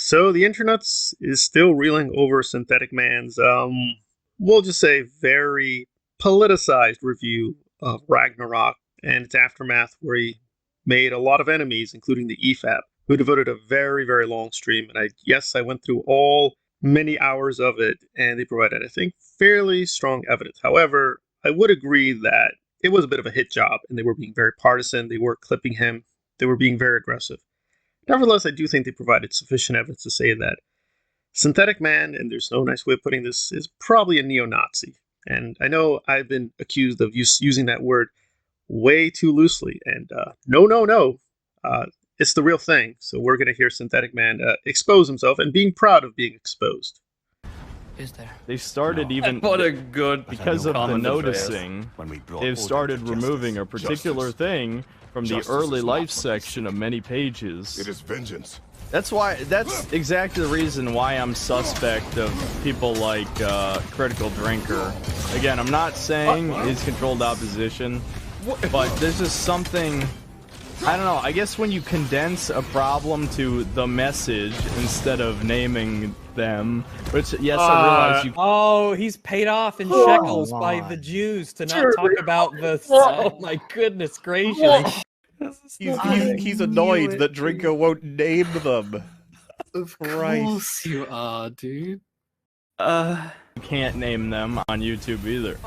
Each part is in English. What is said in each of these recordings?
So the internet is still reeling over Synthetic Man's, we'll just say, very politicized review of Ragnarok and its aftermath, where he made a lot of enemies, including the EFAP, who devoted a very, very long stream. And I went through all many hours of it, and they provided, I think, fairly strong evidence. However, I would agree that it was a bit of a hit job, and they were being very partisan. They were clipping him. They were being very aggressive. Nevertheless, I do think they provided sufficient evidence to say that Synthetic Man, and there's no nice way of putting this, is probably a neo-Nazi. And I know I've been accused of using that word way too loosely. And no. It's the real thing. So we're going to hear Synthetic Man expose himself and being proud of being exposed. Is there? They started even What a good because of the comment of noticing. They've started removing a particular thing from the early life section of many pages. It is vengeance. That's exactly the reason why I'm suspect of people like Critical Drinker. Again, I'm not saying he's controlled opposition, but there's just something, I don't know, I guess when you condense a problem to the message instead of naming them, which, yes, I realize you... Oh, he's paid off in shekels by the Jews to not talk about the... Oh my goodness gracious. He's annoyed that Drinker won't name them. Of course you are, dude. You can't name them on YouTube either.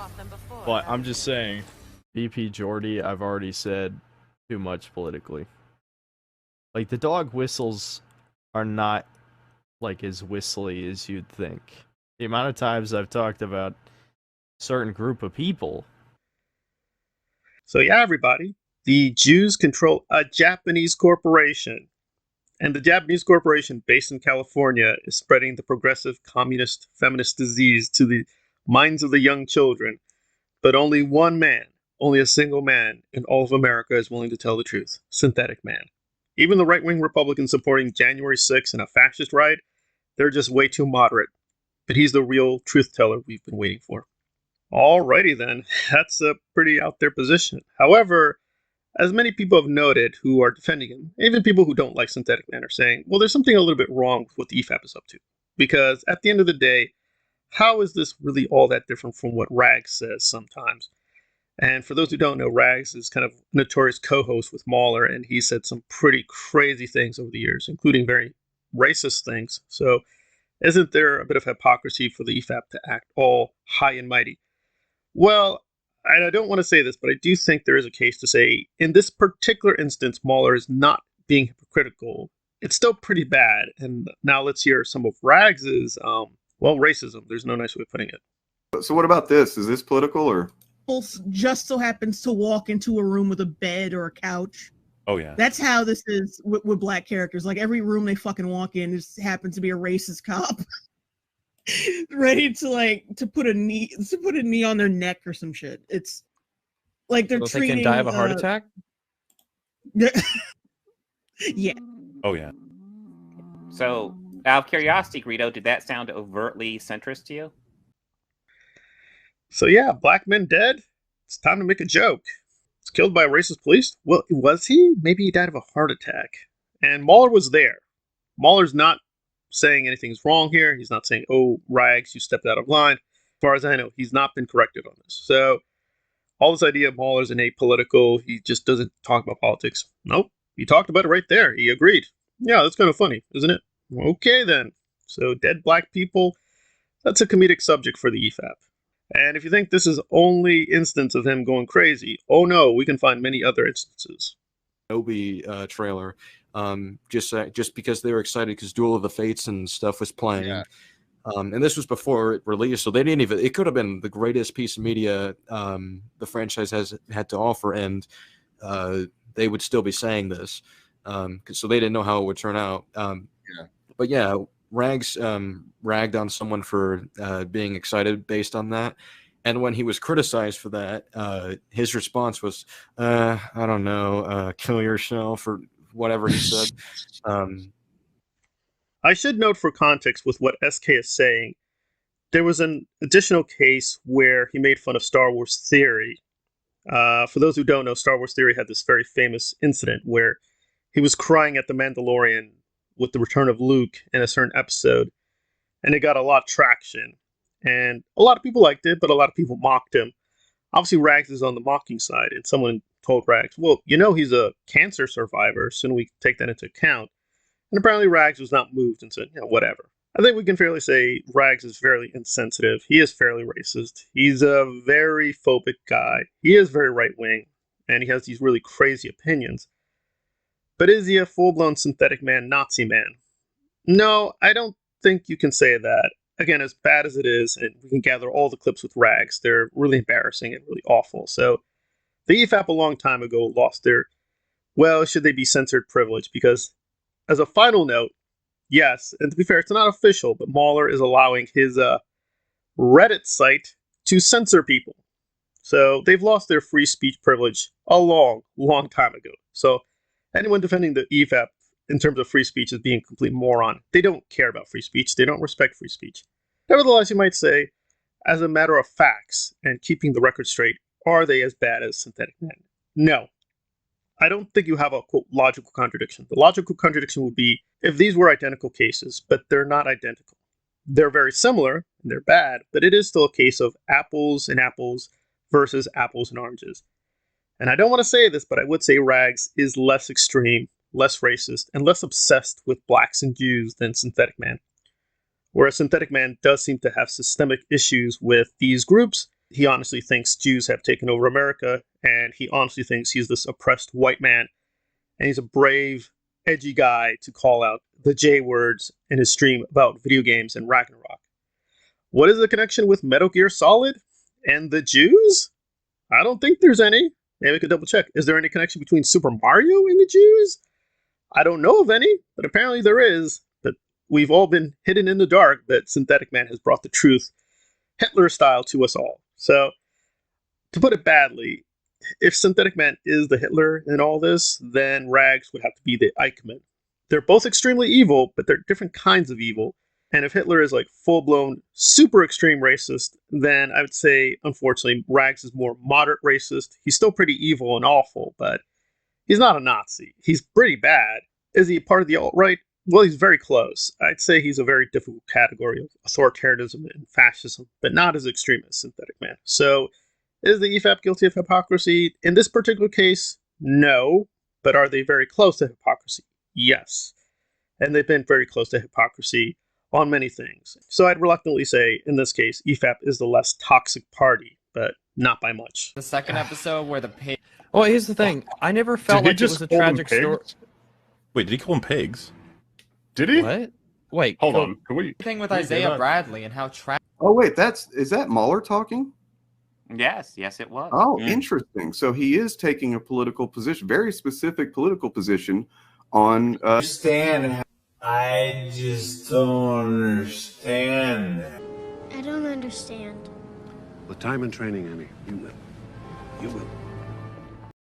But I'm just saying, VP Jordy, I've already said too much politically. Like, the dog whistles are not like as whistly as you'd think. The amount of times I've talked about a certain group of people. So yeah, everybody, the Jews control a Japanese corporation. And the Japanese corporation, based in California, is spreading the progressive communist feminist disease to the minds of the young children. But only one man, only a single man in all of America is willing to tell the truth. Synthetic Man. Even the right-wing Republicans supporting January 6th and a fascist riot, they're just way too moderate. But he's the real truth teller we've been waiting for. Alrighty then, that's a pretty out there position. However, as many people have noted who are defending him, even people who don't like Synthetic Man are saying, well, there's something a little bit wrong with what the EFAP is up to. Because at the end of the day, how is this really all that different from what Rags says sometimes? And for those who don't know, Rags is kind of a notorious co-host with Mauler, and he said some pretty crazy things over the years, including very racist things. So isn't there a bit of hypocrisy for the EFAP to act all high and mighty? Well, and I don't want to say this, but I do think there is a case to say, in this particular instance, Mauler is not being hypocritical. It's still pretty bad. And now let's hear some of Rags's, racism. There's no nice way of putting it. So what about this? Is this political or? Just so happens to walk into a room with a bed or a couch. Oh yeah. That's how this is with black characters. Like every room they fucking walk in, just happens to be a racist cop. Ready to put a knee on their neck or some shit. It's like they're treating. They can die of a heart attack. Yeah. Oh yeah. So, out of curiosity, Greedo, did that sound overtly centrist to you? So yeah, black men dead. It's time to make a joke. It's killed by a racist police. Well, was he? Maybe he died of a heart attack. And Mauler was there. Mauler's not saying anything's wrong here. He's not saying, oh, Rags, you stepped out of line. As far as I know, he's not been corrected on this. So all this idea of Mauler's an apolitical, he just doesn't talk about politics. Nope. He talked about it right there. He agreed. Yeah, that's kind of funny, isn't it? Okay, then. So dead black people, that's a comedic subject for the EFAP. And if you think this is only instance of him going crazy, oh no, we can find many other instances. Obi trailer, just because they were excited because Duel of the Fates and stuff was playing. Yeah. And this was before it released, so they didn't even, it could have been the greatest piece of media the franchise has had to offer, and they would still be saying this. So they didn't know how it would turn out. But yeah, Rags ragged on someone for being excited based on that. And when he was criticized for that, his response was, I don't know, kill yourself or whatever he said. I should note for context with what SK is saying, there was an additional case where he made fun of Star Wars Theory. For those who don't know, Star Wars Theory had this very famous incident where he was crying at The Mandalorian with the return of Luke in a certain episode, and it got a lot of traction. And a lot of people liked it, but a lot of people mocked him. Obviously, Rags is on the mocking side, and someone told Rags, well, you know he's a cancer survivor, so we take that into account. And apparently Rags was not moved and said, whatever. I think we can fairly say Rags is fairly insensitive. He is fairly racist. He's a very phobic guy. He is very right-wing, and he has these really crazy opinions. But is he a full-blown synthetic man, Nazi man? No, I don't think you can say that. Again, as bad as it is, and we can gather all the clips with Rags, they're really embarrassing and really awful. So the EFAP a long time ago lost their, well, should they be censored privilege? Because as a final note, yes, and to be fair, it's not official, but Mauler is allowing his Reddit site to censor people. So they've lost their free speech privilege a long, long time ago. So anyone defending the EFAP in terms of free speech is being a complete moron. They don't care about free speech. They don't respect free speech. Nevertheless, you might say, as a matter of facts and keeping the record straight, are they as bad as synthetic men? No. I don't think you have a, quote, logical contradiction. The logical contradiction would be if these were identical cases, but they're not identical. They're very similar, and they're bad, but it is still a case of apples and apples versus apples and oranges. And I don't want to say this, but I would say Rags is less extreme, less racist, and less obsessed with blacks and Jews than Synthetic Man. Whereas Synthetic Man does seem to have systemic issues with these groups. He honestly thinks Jews have taken over America, and he honestly thinks he's this oppressed white man, and he's a brave, edgy guy to call out the J words in his stream about video games and Ragnarok. What is the connection with Metal Gear Solid and the Jews? I don't think there's any. Maybe we could double check. Is there any connection between Super Mario and the Jews? I don't know of any, but apparently there is. But we've all been hidden in the dark that Synthetic Man has brought the truth, Hitler style, to us all. So, to put it badly, if Synthetic Man is the Hitler in all this, then Rags would have to be the Eichmann. They're both extremely evil, but they're different kinds of evil. And if Hitler is like full-blown, super extreme racist, then I would say, unfortunately, Rags is more moderate racist. He's still pretty evil and awful, but he's not a Nazi. He's pretty bad. Is he a part of the alt-right? Well, he's very close. I'd say he's a very difficult category of authoritarianism and fascism, but not as extreme as Synthetic Man. So, is the EFAP guilty of hypocrisy? In this particular case, no. But are they very close to hypocrisy? Yes. And they've been very close to hypocrisy on many things. So I'd reluctantly say, in this case, EFAP is the less toxic party, but not by much. The second episode where the pig... Well, here's the thing. I never felt like it was a tragic story. Wait, did he call them pigs? Did he? What? Wait, hold on. Can we... thing with Isaiah Bradley and how tragic... Oh, wait, is that Mueller talking? Yes, it was. Oh, interesting. So he is taking a political position, very specific political position on... I just don't understand. I don't understand. With time and training, Annie, you will. You will.